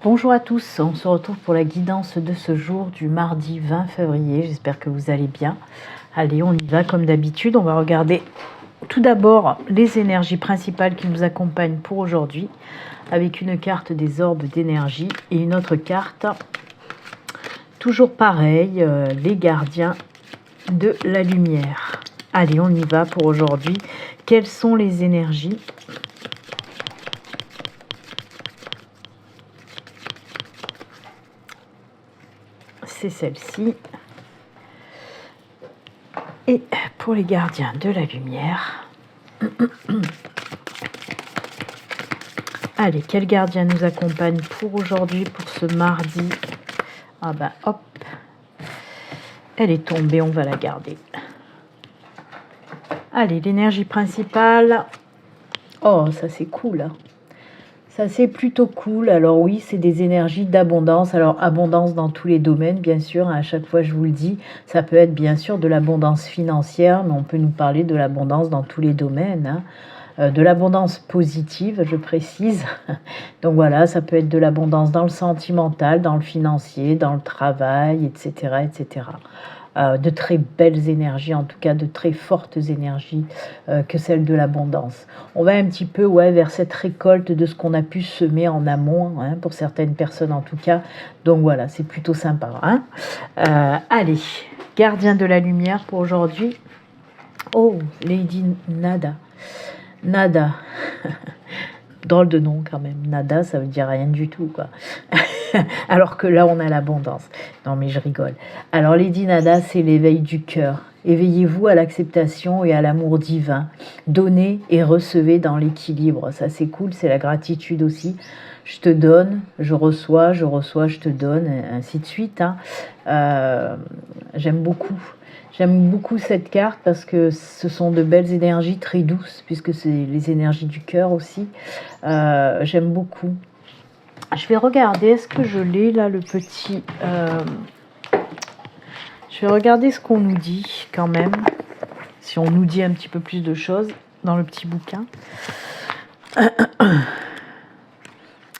Bonjour à tous, on se retrouve pour la guidance de ce jour du mardi 20 février. J'espère que vous allez bien. Allez, on y va comme d'habitude. On va regarder tout d'abord les énergies principales qui nous accompagnent pour aujourd'hui, avec une carte des orbes d'énergie et une autre carte, toujours pareil, les gardiens de la lumière. Allez, on y va pour aujourd'hui. Quelles sont les énergies ? C'est celle-ci. Et pour les gardiens de la lumière, allez, quel gardien nous accompagne pour aujourd'hui, pour ce mardi? Ah bah hop, elle est tombée, on va la garder. Allez, l'énergie principale. Oh, ça c'est cool, hein. Ça, c'est plutôt cool. Alors oui, c'est des énergies d'abondance. Alors, abondance dans tous les domaines, bien sûr. À chaque fois, je vous le dis, ça peut être bien sûr de l'abondance financière, mais on peut nous parler de l'abondance dans tous les domaines, hein. De l'abondance positive, je précise. Donc voilà, ça peut être de l'abondance dans le sentimental, dans le financier, dans le travail, etc., etc. De très belles énergies, en tout cas de très fortes énergies que celles de l'abondance. On va un petit peu vers cette récolte de ce qu'on a pu semer en amont, hein, pour certaines personnes en tout cas. Donc voilà, c'est plutôt sympa, hein. Allez, gardien de la lumière pour aujourd'hui. Oh, Lady Nada. Nada. Drôle de nom quand même. Nada, ça veut dire rien du tout, quoi. Alors que là, on a l'abondance. Non, mais je rigole. Alors, Lady Nada, c'est l'éveil du cœur. Éveillez-vous à l'acceptation et à l'amour divin. Donnez et recevez dans l'équilibre. Ça, c'est cool. C'est la gratitude aussi. Je te donne, je reçois, je te donne, ainsi de suite, hein. J'aime beaucoup. J'aime beaucoup cette carte parce que ce sont de belles énergies très douces, puisque c'est les énergies du cœur aussi. J'aime beaucoup. Je vais regarder, est-ce que je l'ai là, le petit... Je vais regarder ce qu'on nous dit quand même, si on nous dit un petit peu plus de choses dans le petit bouquin.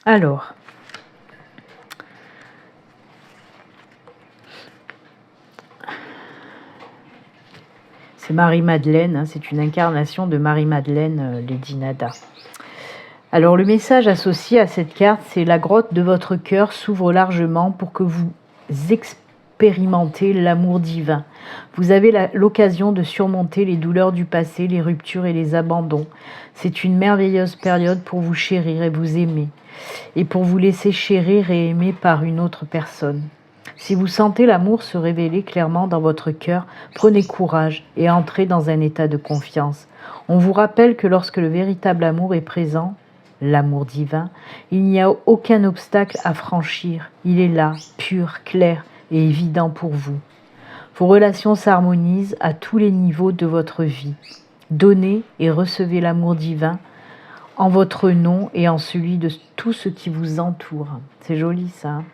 Alors... C'est Marie-Madeleine, hein, c'est une incarnation de Marie-Madeleine, Lady Nada. Alors le message associé à cette carte, c'est la grotte de votre cœur s'ouvre largement pour que vous expérimentez l'amour divin. Vous avez l'occasion de surmonter les douleurs du passé, les ruptures et les abandons. C'est une merveilleuse période pour vous chérir et vous aimer, et pour vous laisser chérir et aimer par une autre personne. Si vous sentez l'amour se révéler clairement dans votre cœur, prenez courage et entrez dans un état de confiance. On vous rappelle que lorsque le véritable amour est présent, l'amour divin, il n'y a aucun obstacle à franchir. Il est là, pur, clair et évident pour vous. Vos relations s'harmonisent à tous les niveaux de votre vie. Donnez et recevez l'amour divin en votre nom et en celui de tout ce qui vous entoure. C'est joli ça, hein?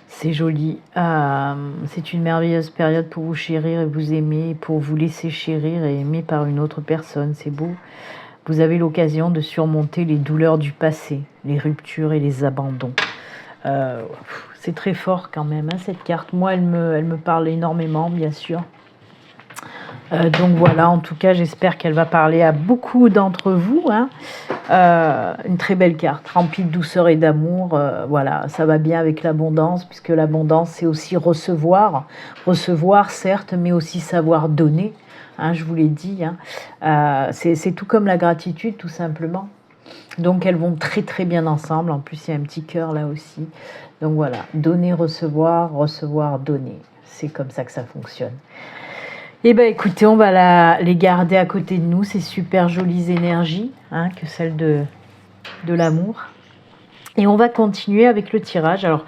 C'est joli. C'est une merveilleuse période pour vous chérir et vous aimer, pour vous laisser chérir et aimer par une autre personne. C'est beau. Vous avez l'occasion de surmonter les douleurs du passé, les ruptures et les abandons. C'est très fort quand même, hein, cette carte. Moi, elle me parle énormément, bien sûr. Donc voilà, en tout cas, j'espère qu'elle va parler à beaucoup d'entre vous, hein. Une très belle carte, remplie de douceur et d'amour. Voilà, ça va bien avec l'abondance, puisque l'abondance, c'est aussi recevoir. Recevoir, certes, mais aussi savoir donner, hein, je vous l'ai dit, hein. C'est tout comme la gratitude, tout simplement. Donc, elles vont très, très bien ensemble. En plus, il y a un petit cœur là aussi. Donc voilà, donner, recevoir, recevoir, donner. C'est comme ça que ça fonctionne. Eh bien, écoutez, on va les garder à côté de nous, ces super jolies énergies, hein, que celles de l'amour. Et on va continuer avec le tirage. Alors,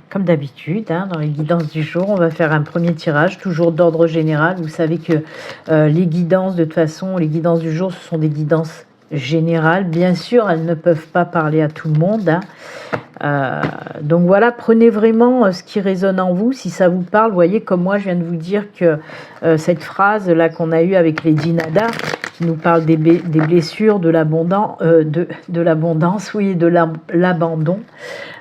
comme d'habitude, hein, dans les guidances du jour, on va faire un premier tirage, toujours d'ordre général. Vous savez que les guidances, de toute façon, les guidances du jour, ce sont des guidances générales. Bien sûr, elles ne peuvent pas parler à tout le monde, hein. Donc voilà, prenez vraiment ce qui résonne en vous, si ça vous parle. Vous voyez, comme moi, je viens de vous dire que cette phrase là qu'on a eue avec Lady Nada, qui nous parle des blessures, de l'abondance, oui, et de l'abandon.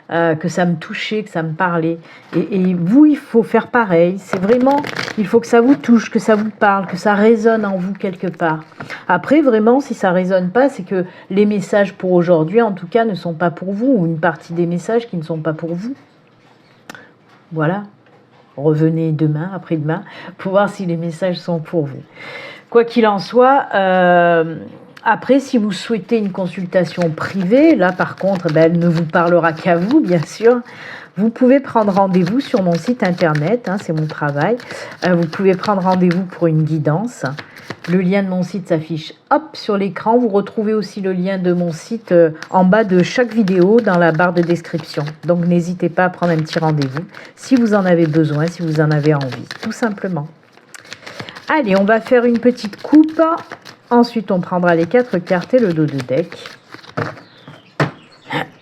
Que ça me touchait, que ça me parlait. Et vous, il faut faire pareil. C'est vraiment, il faut que ça vous touche, que ça vous parle, que ça résonne en vous quelque part. Après, vraiment, si ça résonne pas, c'est que les messages pour aujourd'hui, en tout cas, ne sont pas pour vous, ou une partie des messages qui ne sont pas pour vous. Voilà. Revenez demain, après-demain, pour voir si les messages sont pour vous. Quoi qu'il en soit, après, si vous souhaitez une consultation privée, là par contre, elle ne vous parlera qu'à vous, bien sûr. Vous pouvez prendre rendez-vous sur mon site internet, c'est mon travail. Vous pouvez prendre rendez-vous pour une guidance. Le lien de mon site s'affiche sur l'écran. Vous retrouvez aussi le lien de mon site en bas de chaque vidéo dans la barre de description. Donc n'hésitez pas à prendre un petit rendez-vous si vous en avez besoin, si vous en avez envie, tout simplement. Allez, on va faire une petite coupe. Ensuite, on prendra les 4 cartes et le dos de deck.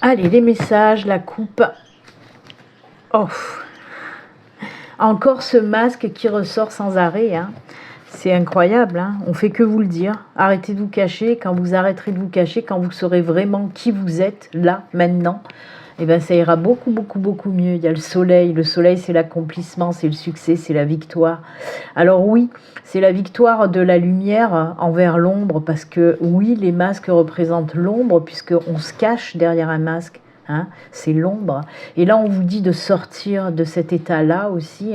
Allez, les messages, la coupe. Oh, encore ce masque qui ressort sans arrêt. C'est incroyable. On fait que vous le dire. Arrêtez de vous cacher. Quand vous arrêterez de vous cacher, quand vous saurez vraiment qui vous êtes, là, maintenant, ça ira beaucoup, beaucoup, beaucoup mieux. Il y a le soleil. Le soleil, c'est l'accomplissement, c'est le succès, c'est la victoire. Alors oui, c'est la victoire de la lumière envers l'ombre, parce que oui, les masques représentent l'ombre, puisqu'on se cache derrière un masque. C'est l'ombre. Et là, on vous dit de sortir de cet état-là aussi,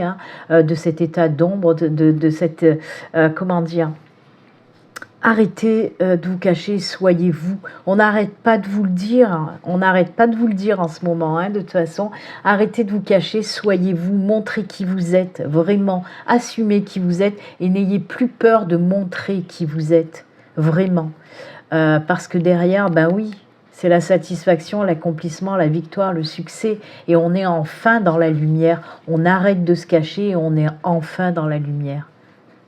de cet état d'ombre, de cette... comment dire ? Arrêtez de vous cacher, soyez vous. On n'arrête pas de vous le dire. On n'arrête pas de vous le dire en ce moment, de toute façon. Arrêtez de vous cacher, soyez vous. Montrez qui vous êtes, vraiment. Assumez qui vous êtes et n'ayez plus peur de montrer qui vous êtes, vraiment. Parce que derrière, oui, c'est la satisfaction, l'accomplissement, la victoire, le succès. Et on est enfin dans la lumière. On arrête de se cacher et on est enfin dans la lumière.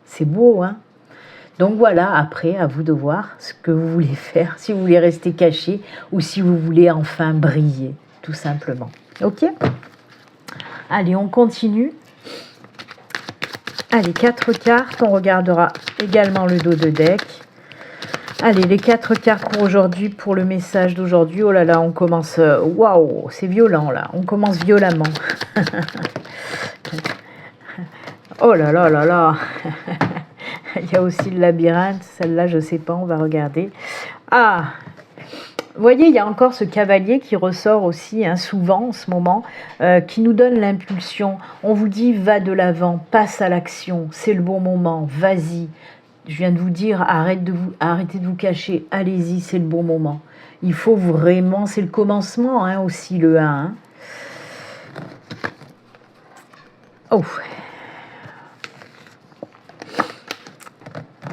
C'est beau, Donc voilà, après, à vous de voir ce que vous voulez faire, si vous voulez rester caché ou si vous voulez enfin briller, tout simplement. Ok ? Allez, on continue. Allez, 4 cartes, on regardera également le dos de deck. Allez, les 4 cartes pour aujourd'hui, pour le message d'aujourd'hui. Oh là là, on commence... Waouh, c'est violent là, on commence violemment. Oh là là là là. Il y a aussi le labyrinthe, celle-là, je ne sais pas, on va regarder. Ah, vous voyez, il y a encore ce cavalier qui ressort aussi, souvent en ce moment, qui nous donne l'impulsion. On vous dit, va de l'avant, passe à l'action, c'est le bon moment, vas-y. Je viens de vous dire, arrêtez de vous cacher, allez-y, c'est le bon moment. Il faut vraiment, c'est le commencement aussi, le 1. Oh.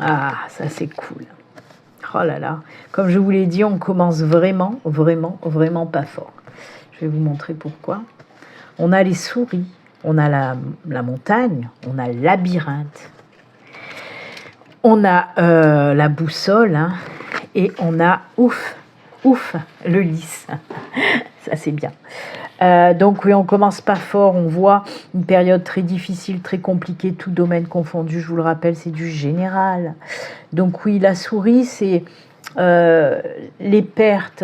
Ah, ça c'est cool. Oh là là, comme je vous l'ai dit, on commence vraiment, vraiment, vraiment pas fort. Je vais vous montrer pourquoi. On a les souris, on a la montagne, on a le labyrinthe, on a la boussole, et on a ouf, le lys. Ça c'est bien. Donc oui, on commence pas fort, on voit une période très difficile, très compliquée, tout domaine confondu, je vous le rappelle, c'est du général. Donc oui, la souris, c'est les pertes,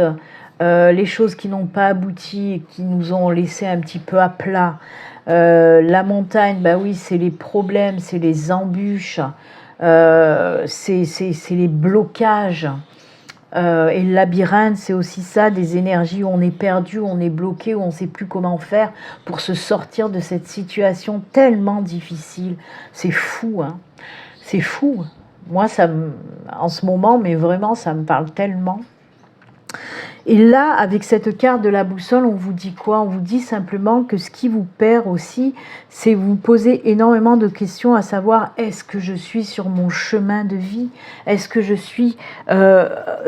les choses qui n'ont pas abouti et qui nous ont laissé un petit peu à plat. La montagne, oui, c'est les problèmes, c'est les embûches, c'est les blocages. Et le labyrinthe, c'est aussi ça, des énergies où on est perdu, où on est bloqué, où on ne sait plus comment faire pour se sortir de cette situation tellement difficile. C'est fou, c'est fou. Moi, en ce moment, mais vraiment, ça me parle tellement. Et là, avec cette carte de la boussole, on vous dit quoi? On vous dit simplement que ce qui vous perd aussi, c'est vous poser énormément de questions, à savoir, est-ce que je suis sur mon chemin de vie? Est-ce que je suis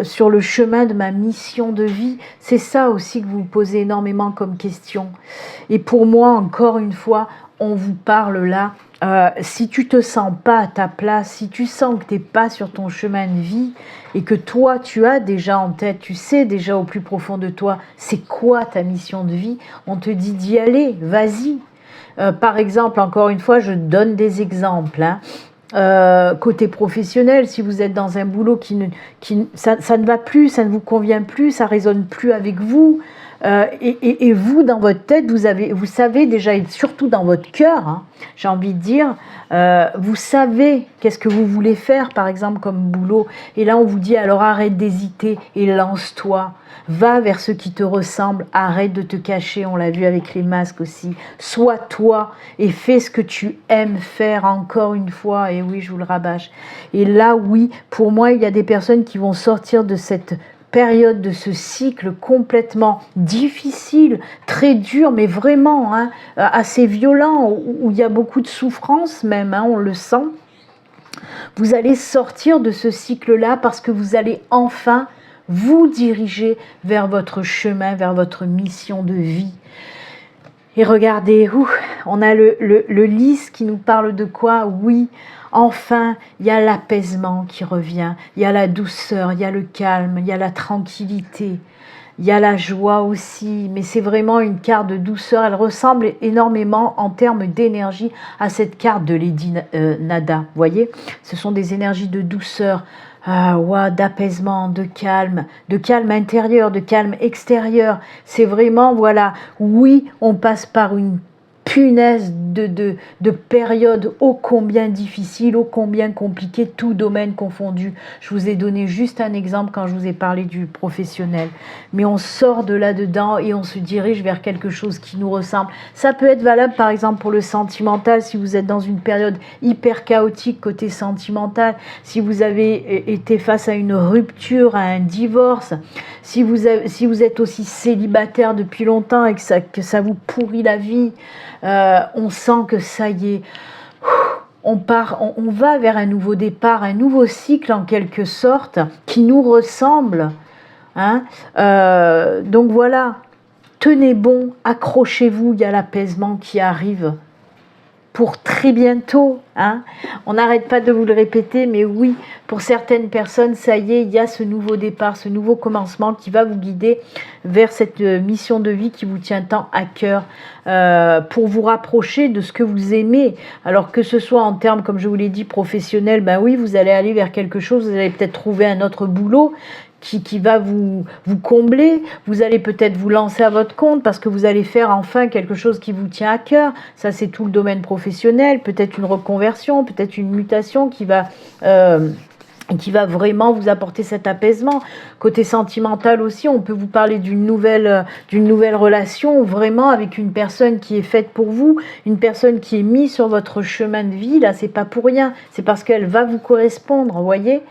sur le chemin de ma mission de vie? C'est ça aussi que vous vous posez énormément comme question. Et pour moi, encore une fois, on vous parle là, si tu te sens pas à ta place, si tu sens que tu n'es pas sur ton chemin de vie et que toi tu as déjà en tête, tu sais déjà au plus profond de toi c'est quoi ta mission de vie, on te dit d'y aller, vas-y. Par exemple, encore une fois, je donne des exemples, Côté professionnel, si vous êtes dans un boulot ça ne va plus, ça ne vous convient plus, ça résonne plus avec vous, et vous, dans votre tête, vous savez déjà, et surtout dans votre cœur, hein, j'ai envie de dire, vous savez qu'est-ce que vous voulez faire, par exemple, comme boulot. Et là, on vous dit, alors arrête d'hésiter et lance-toi. Va vers ce qui te ressemble, arrête de te cacher, on l'a vu avec les masques aussi. Sois toi et fais ce que tu aimes faire encore une fois. Et oui, je vous le rabâche. Et là, oui, pour moi, il y a des personnes qui vont sortir de cette période, de ce cycle complètement difficile, très dur, mais vraiment hein, assez violent, où il y a beaucoup de souffrance même, hein, on le sent. Vous allez sortir de ce cycle-là parce que vous allez enfin vous diriger vers votre chemin, vers votre mission de vie. Et regardez, on a le lys qui nous parle de quoi? Oui, enfin, il y a l'apaisement qui revient, il y a la douceur, il y a le calme, il y a la tranquillité, il y a la joie aussi, mais c'est vraiment une carte de douceur. Elle ressemble énormément en termes d'énergie à cette carte de Lady Nada. Vous voyez, ce sont des énergies de douceur, d'apaisement, de calme intérieur, de calme extérieur. C'est vraiment, voilà, oui, on passe par une punaise de période ô combien difficile, ô combien compliquée, tout domaine confondu. Je vous ai donné juste un exemple quand je vous ai parlé du professionnel. Mais on sort de là-dedans et on se dirige vers quelque chose qui nous ressemble. Ça peut être valable par exemple pour le sentimental, si vous êtes dans une période hyper chaotique côté sentimental, si vous avez été face à une rupture, à un divorce, si vous êtes aussi célibataire depuis longtemps et que ça vous pourrit la vie, on sent que ça y est, on va vers un nouveau départ, un nouveau cycle en quelque sorte, qui nous ressemble. Hein. Donc voilà, tenez bon, accrochez-vous, il y a l'apaisement qui arrive pour très bientôt. Hein. On n'arrête pas de vous le répéter, mais oui, pour certaines personnes, ça y est, il y a ce nouveau départ, ce nouveau commencement qui va vous guider vers cette mission de vie qui vous tient tant à cœur, pour vous rapprocher de ce que vous aimez. Alors que ce soit en termes, comme je vous l'ai dit, professionnels, ben oui, vous allez aller vers quelque chose, vous allez peut-être trouver un autre boulot qui va vous combler. Vous allez peut-être vous lancer à votre compte parce que vous allez faire enfin quelque chose qui vous tient à cœur. Ça, c'est tout le domaine professionnel. Peut-être une reconversion, peut-être une mutation qui va vraiment vous apporter cet apaisement. Côté sentimental aussi, on peut vous parler d'une nouvelle relation, vraiment avec une personne qui est faite pour vous, une personne qui est mise sur votre chemin de vie. Là, c'est pas pour rien, c'est parce qu'elle va vous correspondre, vous voyez.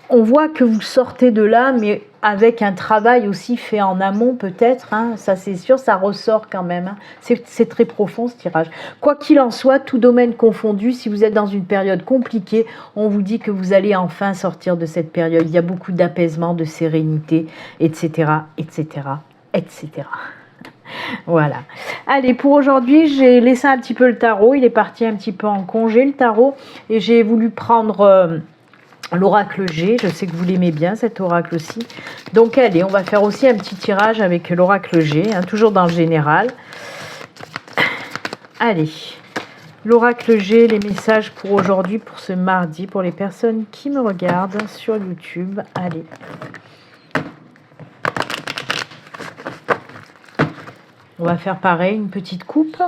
On voit que vous sortez de là, mais avec un travail aussi fait en amont peut-être, hein, ça c'est sûr, ça ressort quand même, hein. C'est très profond ce tirage. Quoi qu'il en soit, tout domaine confondu, si vous êtes dans une période compliquée, on vous dit que vous allez enfin sortir de cette période. Il y a beaucoup d'apaisement, de sérénité, etc., etc., etc. Voilà. Allez, pour aujourd'hui, j'ai laissé un petit peu le tarot, il est parti un petit peu en congé le tarot, et j'ai voulu prendre... l'oracle G, je sais que vous l'aimez bien cet oracle aussi. Donc allez, on va faire aussi un petit tirage avec l'oracle G, hein, toujours dans le général. Allez, l'oracle G, les messages pour aujourd'hui, pour ce mardi, pour les personnes qui me regardent sur YouTube. Allez. On va faire pareil, une petite coupe.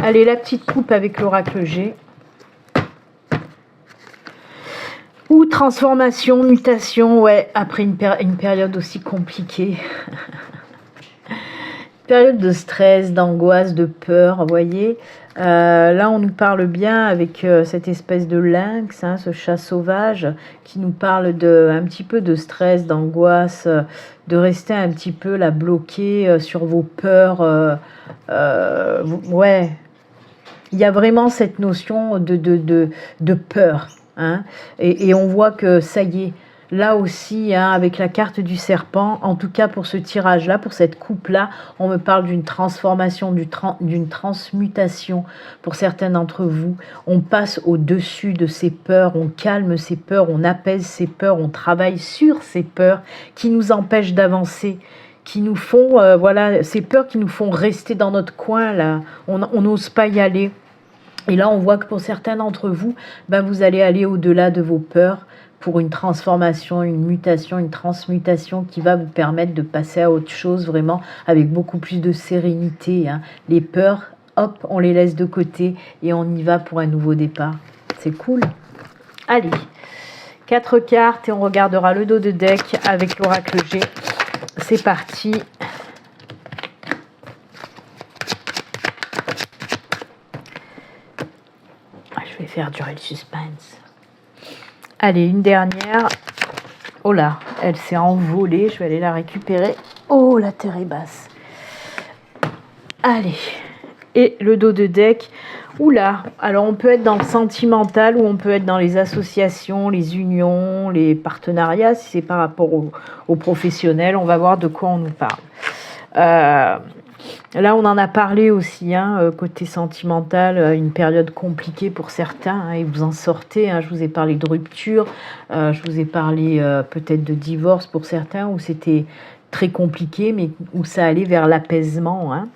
Allez, la petite coupe avec l'oracle G. Ou transformation, mutation, ouais, après une période aussi compliquée. Période de stress, d'angoisse, de peur, vous voyez. Là, on nous parle bien avec cette espèce de lynx, hein, ce chat sauvage, qui nous parle un petit peu de stress, d'angoisse, de rester un petit peu là bloqué sur vos peurs. Ouais. Il y a vraiment cette notion de peur. Hein, et on voit que ça y est, là aussi, hein, avec la carte du serpent, en tout cas pour ce tirage-là, pour cette coupe-là, on me parle d'une transformation, d'une transmutation pour certains d'entre vous. On passe au-dessus de ces peurs, on calme ces peurs, on apaise ces peurs, on travaille sur ces peurs qui nous empêchent d'avancer, qui nous font, voilà, ces peurs qui nous font rester dans notre coin, là. On n'ose pas y aller. Et là, on voit que pour certains d'entre vous, ben, vous allez aller au-delà de vos peurs pour une transformation, une mutation, une transmutation qui va vous permettre de passer à autre chose vraiment avec beaucoup plus de sérénité. Hein. Les peurs, hop, on les laisse de côté et on y va pour un nouveau départ. C'est cool. Allez, 4 cartes et on regardera le dos de deck avec l'oracle G. C'est parti. Je vais faire durer le suspense. Allez, une dernière. Oh là, elle s'est envolée. Je vais aller la récupérer. Oh, la terre est basse. Allez. Et le dos de deck. Oula, alors on peut être dans le sentimental ou on peut être dans les associations, les unions, les partenariats. Si c'est par rapport aux professionnels, on va voir de quoi on nous parle. Là, on en a parlé aussi, hein, côté sentimental, une période compliquée pour certains, hein, et vous en sortez. Hein, je vous ai parlé de rupture, je vous ai parlé peut-être de divorce pour certains, où c'était très compliqué, mais où ça allait vers l'apaisement. Hein.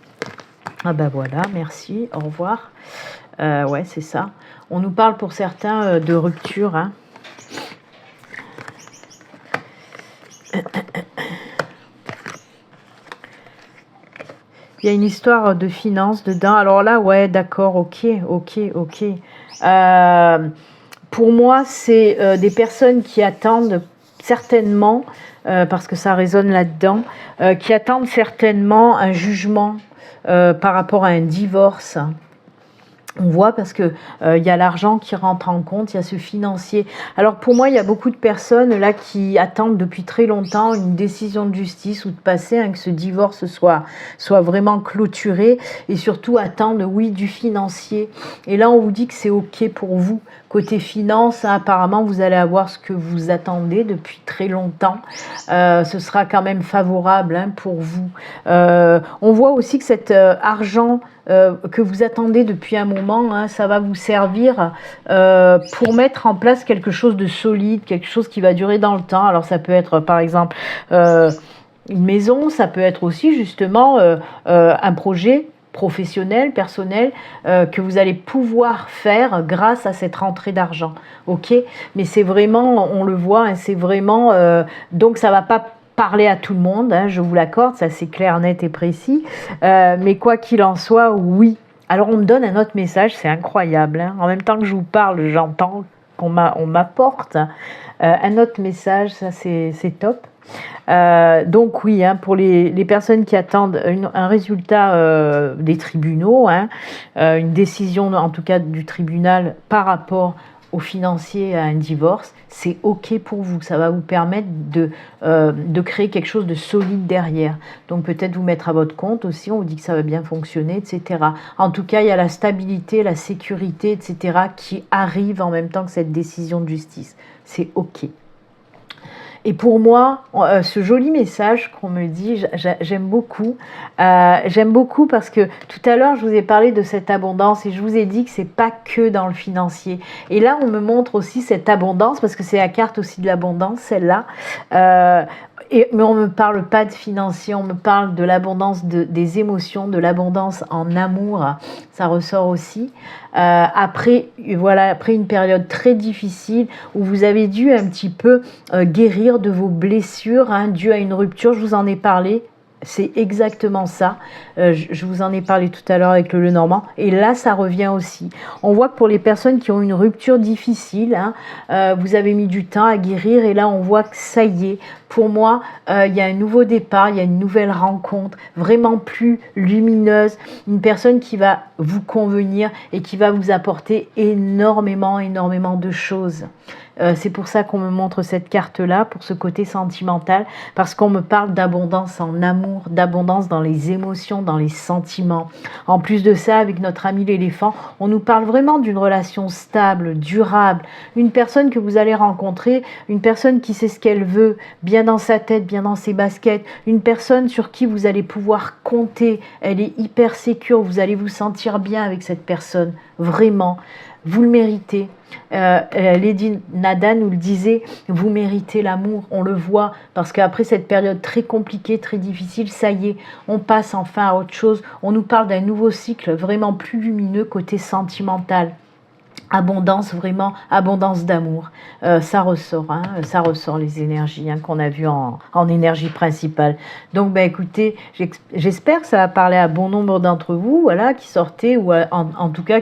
Ah ben voilà, merci, au revoir. Ouais, c'est ça. On nous parle pour certains de rupture. Hein. Il y a une histoire de finances dedans. Alors là, ouais, d'accord, ok. Pour moi, c'est des personnes qui attendent certainement, parce que ça résonne là-dedans, qui attendent certainement un jugement par rapport à un divorce. On voit parce que il y a l'argent qui rentre en compte, il y a ce financier. Alors pour moi, il y a beaucoup de personnes là qui attendent depuis très longtemps une décision de justice ou de passer, hein, que ce divorce soit vraiment clôturé et surtout attendent, oui, du financier. Et là, on vous dit que c'est ok pour vous. Côté finance, hein, apparemment, vous allez avoir ce que vous attendez depuis très longtemps. Ce sera quand même favorable, hein, pour vous. On voit aussi que cet argent que vous attendez depuis un moment, hein, ça va vous servir pour mettre en place quelque chose de solide, quelque chose qui va durer dans le temps. Alors ça peut être par exemple une maison, ça peut être aussi justement un projet professionnel, personnel, que vous allez pouvoir faire grâce à cette rentrée d'argent. Ok, mais c'est vraiment, on le voit, hein, c'est vraiment, donc ça va pas parler à tout le monde, hein, je vous l'accorde, ça c'est clair, net et précis, mais quoi qu'il en soit, oui. Alors on me donne un autre message, c'est incroyable, hein. En même temps que je vous parle, j'entends qu'on m'apporte un autre message, ça c'est top. Donc oui, hein, pour les personnes qui attendent un résultat des tribunaux, hein, une décision en tout cas du tribunal par rapport au financier à un divorce, c'est ok pour vous, ça va vous permettre de créer quelque chose de solide derrière. Donc peut-être vous mettre à votre compte aussi, on vous dit que ça va bien fonctionner, etc. En tout cas, il y a la stabilité, la sécurité, etc. qui arrive en même temps que cette décision de justice. C'est ok. Et pour moi, ce joli message qu'on me dit, j'aime beaucoup. J'aime beaucoup parce que tout à l'heure, je vous ai parlé de cette abondance et je vous ai dit que c'est pas que dans le financier. Et là, on me montre aussi cette abondance parce que c'est la carte aussi de l'abondance, celle-là. Mais on ne me parle pas de financier, on me parle de l'abondance des émotions, de l'abondance en amour, ça ressort aussi. Après une période très difficile où vous avez dû un petit peu guérir de vos blessures, hein, dues à une rupture, je vous en ai parlé. C'est exactement ça. Je vous en ai parlé tout à l'heure avec le Lenormand. Et là, ça revient aussi. On voit que pour les personnes qui ont une rupture difficile, hein, vous avez mis du temps à guérir. Et là, on voit que ça y est. Pour moi, il y a un nouveau départ, il y a une nouvelle rencontre, vraiment plus lumineuse. Une personne qui va vous convenir et qui va vous apporter énormément de choses. C'est pour ça qu'on me montre cette carte-là, pour ce côté sentimental, parce qu'on me parle d'abondance en amour, d'abondance dans les émotions, dans les sentiments. En plus de ça, avec notre ami l'éléphant, on nous parle vraiment d'une relation stable, durable, une personne que vous allez rencontrer, une personne qui sait ce qu'elle veut, bien dans sa tête, bien dans ses baskets, une personne sur qui vous allez pouvoir compter, elle est hyper sécure, vous allez vous sentir bien avec cette personne, vraiment. vous le méritez. Lady Nada nous le disait, vous méritez l'amour, on le voit, parce qu'après cette période très compliquée, très difficile, ça y est, on passe enfin à autre chose, on nous parle d'un nouveau cycle vraiment plus lumineux côté sentimental. Abondance, vraiment, abondance d'amour. Ça ressort, hein, ça ressort les énergies hein, qu'on a vues en énergie principale. Donc, ben, écoutez, j'espère que ça va parler à bon nombre d'entre vous, voilà, qui sortaient, ou en tout cas,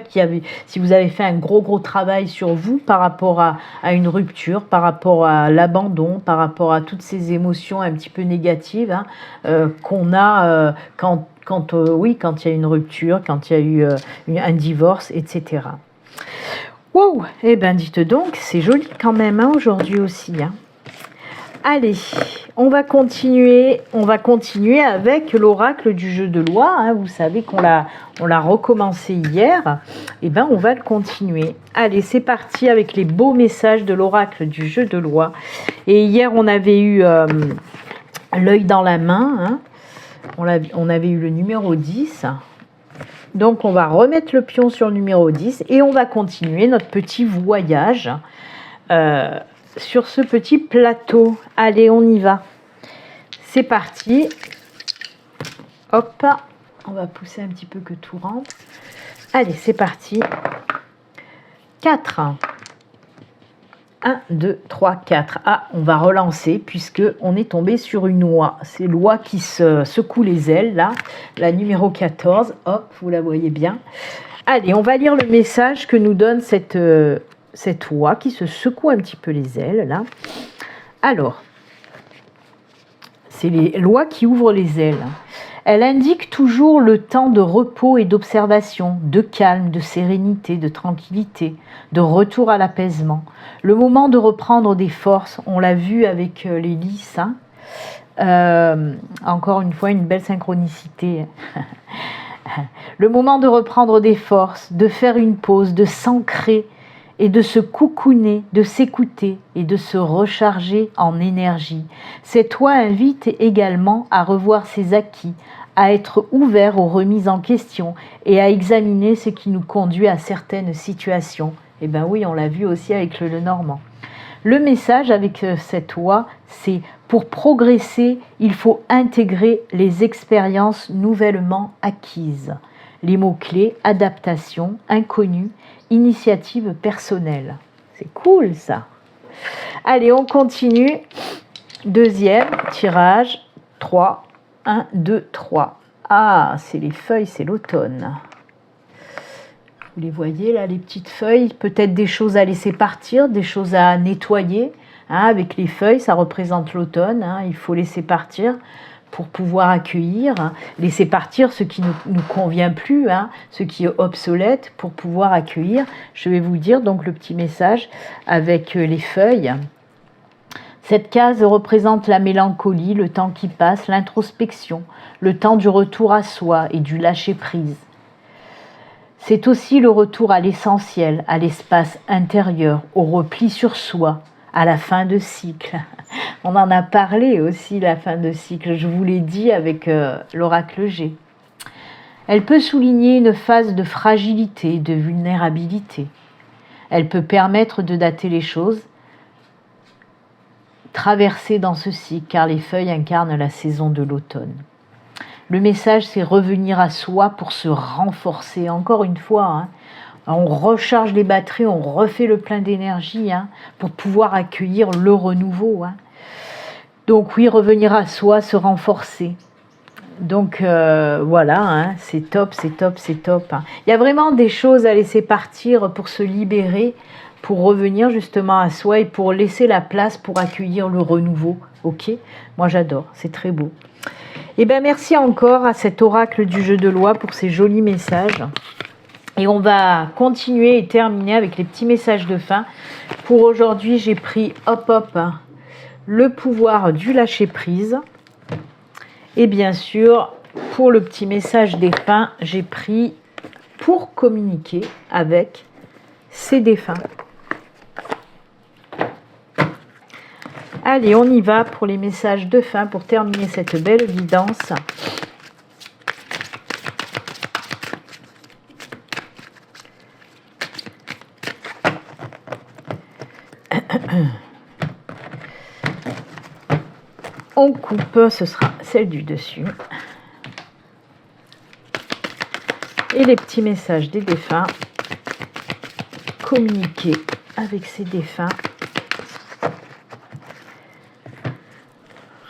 si vous avez fait un gros travail sur vous par rapport à une rupture, par rapport à l'abandon, par rapport à toutes ces émotions un petit peu négatives hein, qu'on a quand il y a une rupture, quand il y a eu un divorce, etc. Wow, eh ben dites donc, c'est joli quand même hein, aujourd'hui aussi. Hein. Allez, on va continuer avec l'oracle du jeu de loi. Hein. Vous savez qu'on l'a recommencé hier. Eh ben, on va le continuer. Allez, c'est parti avec les beaux messages de l'oracle du jeu de loi. Et hier, on avait eu l'œil dans la main. Hein. On avait eu le numéro 10. Donc, on va remettre le pion sur le numéro 10 et on va continuer notre petit voyage sur ce petit plateau. Allez, on y va. C'est parti. Hop, on va pousser un petit peu que tout rentre. Allez, c'est parti. 4. 1, 2, 3, 4. Ah, on va relancer puisque on est tombé sur une oie. C'est l'oie qui se secoue les ailes, là. La numéro 14. Hop, vous la voyez bien. Allez, on va lire le message que nous donne cette oie qui se secoue un petit peu les ailes, là. Alors, c'est l'oie qui ouvre les ailes. Elle indique toujours le temps de repos et d'observation, de calme, de sérénité, de tranquillité, de retour à l'apaisement. Le moment de reprendre des forces, on l'a vu avec les lys. Hein. Encore une fois, une belle synchronicité. Le moment de reprendre des forces, de faire une pause, de s'ancrer et de se coucouner, de s'écouter et de se recharger en énergie. Cette oie invite également à revoir ses acquis, à être ouvert aux remises en question et à examiner ce qui nous conduit à certaines situations. Eh bien oui, on l'a vu aussi avec le Lenormand. Le message avec cette oie, c'est pour progresser, il faut intégrer les expériences nouvellement acquises. Les mots-clés, adaptation, inconnu, initiative personnelle. C'est cool ça. Allez, on continue. Deuxième tirage. 3. 1, 2, 3. Ah, c'est les feuilles, c'est l'automne. Vous les voyez là, les petites feuilles. Peut-être des choses à laisser partir, des choses à nettoyer. Hein, avec les feuilles, ça représente l'automne. Hein, il faut laisser partir pour pouvoir accueillir, hein, laisser partir ce qui ne nous convient plus, hein, ce qui est obsolète, pour pouvoir accueillir. Je vais vous dire donc le petit message avec les feuilles. Cette case représente la mélancolie, le temps qui passe, l'introspection, le temps du retour à soi et du lâcher-prise. C'est aussi le retour à l'essentiel, à l'espace intérieur, au repli sur soi, à la fin de cycle. On en a parlé aussi, la fin de cycle, je vous l'ai dit avec l'oracle G. Elle peut souligner une phase de fragilité, de vulnérabilité. Elle peut permettre de dater les choses, traversées dans ce cycle, car les feuilles incarnent la saison de l'automne. Le message, c'est revenir à soi pour se renforcer. Encore une fois, hein, on recharge les batteries, on refait le plein d'énergie hein, pour pouvoir accueillir le renouveau. Hein. Donc oui, revenir à soi, se renforcer. Donc voilà, hein, c'est top, c'est top, c'est top. Hein. Il y a vraiment des choses à laisser partir pour se libérer, pour revenir justement à soi et pour laisser la place pour accueillir le renouveau. Ok, moi j'adore, c'est très beau. Et bien merci encore à cet oracle du jeu de loi pour ces jolis messages. Et on va continuer et terminer avec les petits messages de fin. Pour aujourd'hui, j'ai pris le pouvoir du lâcher prise. Et bien sûr, pour le petit message des fins, j'ai pris pour communiquer avec ses défunts. Allez, on y va pour les messages de fin pour terminer cette belle guidance. On coupe, ce sera celle du dessus. Et les petits messages des défunts. Communiquer avec ces défunts.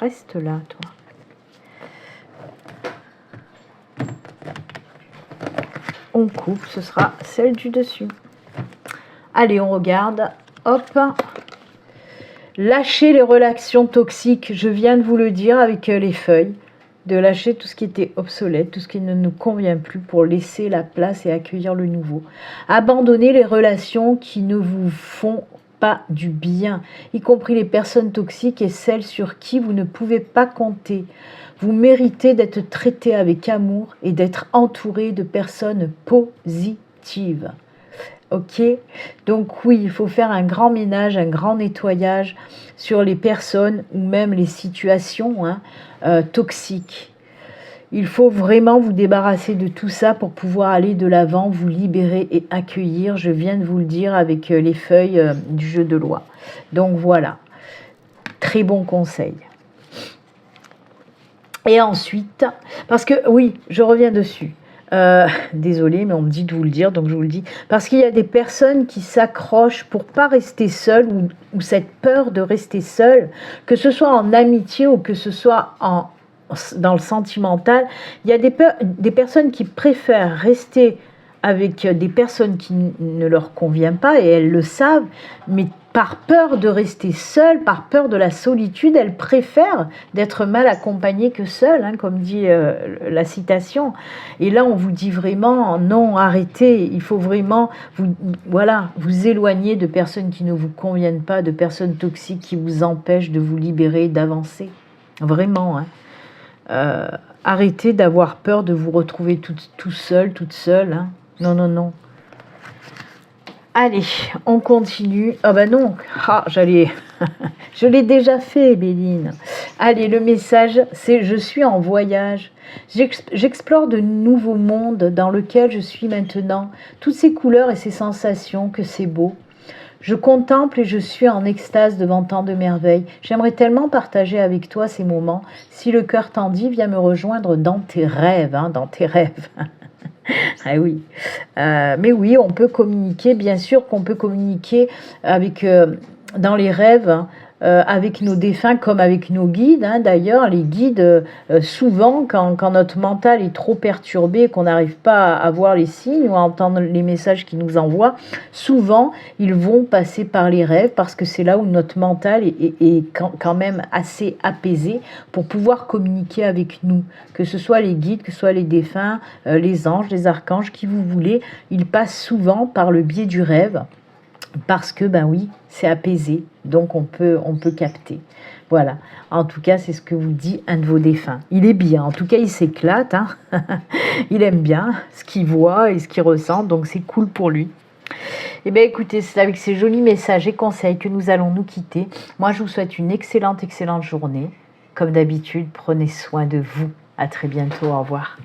Reste là, toi. On coupe, ce sera celle du dessus. Allez, on regarde. Hop. Lâchez les relations toxiques. Je viens de vous le dire avec les feuilles. De lâcher tout ce qui était obsolète, tout ce qui ne nous convient plus pour laisser la place et accueillir le nouveau. Abandonnez les relations qui ne vous font pas du bien, y compris les personnes toxiques et celles sur qui vous ne pouvez pas compter. Vous méritez d'être traité avec amour et d'être entouré de personnes positives. Ok, donc oui, il faut faire un grand ménage, un grand nettoyage sur les personnes ou même les situations toxiques. Il faut vraiment vous débarrasser de tout ça pour pouvoir aller de l'avant, vous libérer et accueillir. Je viens de vous le dire avec les feuilles du jeu de loi. Donc voilà, très bon conseil. Et ensuite, parce que oui, je reviens dessus. Désolée, mais on me dit de vous le dire, donc je vous le dis. Parce qu'il y a des personnes qui s'accrochent pour pas rester seules ou cette peur de rester seule, que ce soit en amitié ou que ce soit dans le sentimental. Il y a des personnes qui préfèrent rester avec des personnes qui ne leur conviennent pas et elles le savent, mais par peur de rester seule, par peur de la solitude, elles préfèrent d'être mal accompagnées que seules, comme dit la citation. Et là, on vous dit vraiment, non, arrêtez, il faut vraiment vous éloigner de personnes qui ne vous conviennent pas, de personnes toxiques qui vous empêchent de vous libérer, d'avancer. Vraiment, arrêtez d'avoir peur de vous retrouver tout seul, toute seule. Non, non, non. Allez, on continue. Ah ben non, je l'ai déjà fait, Béline. Allez, le message, c'est « Je suis en voyage. J'explore de nouveaux mondes dans lesquels je suis maintenant. Toutes ces couleurs et ces sensations, que c'est beau. Je contemple et je suis en extase devant tant de merveilles. J'aimerais tellement partager avec toi ces moments. Si le cœur t'en dit, viens me rejoindre dans tes rêves, dans tes rêves. » Ah oui, mais oui, on peut communiquer, bien sûr qu'on peut communiquer avec, dans les rêves, avec nos défunts comme avec nos guides. D'ailleurs, les guides, souvent, quand notre mental est trop perturbé, qu'on n'arrive pas à voir les signes ou à entendre les messages qu'ils nous envoient, souvent, ils vont passer par les rêves parce que c'est là où notre mental est quand même assez apaisé pour pouvoir communiquer avec nous. Que ce soit les guides, que ce soit les défunts, les anges, les archanges, qui vous voulez, ils passent souvent par le biais du rêve. Parce que, ben oui, c'est apaisé, donc on peut capter. Voilà, en tout cas, c'est ce que vous dit un de vos défunts. Il est bien, en tout cas, il s'éclate, il aime bien ce qu'il voit et ce qu'il ressent, donc c'est cool pour lui. Eh bien, écoutez, c'est avec ces jolis messages et conseils que nous allons nous quitter. Moi, je vous souhaite une excellente journée. Comme d'habitude, prenez soin de vous. À très bientôt, au revoir.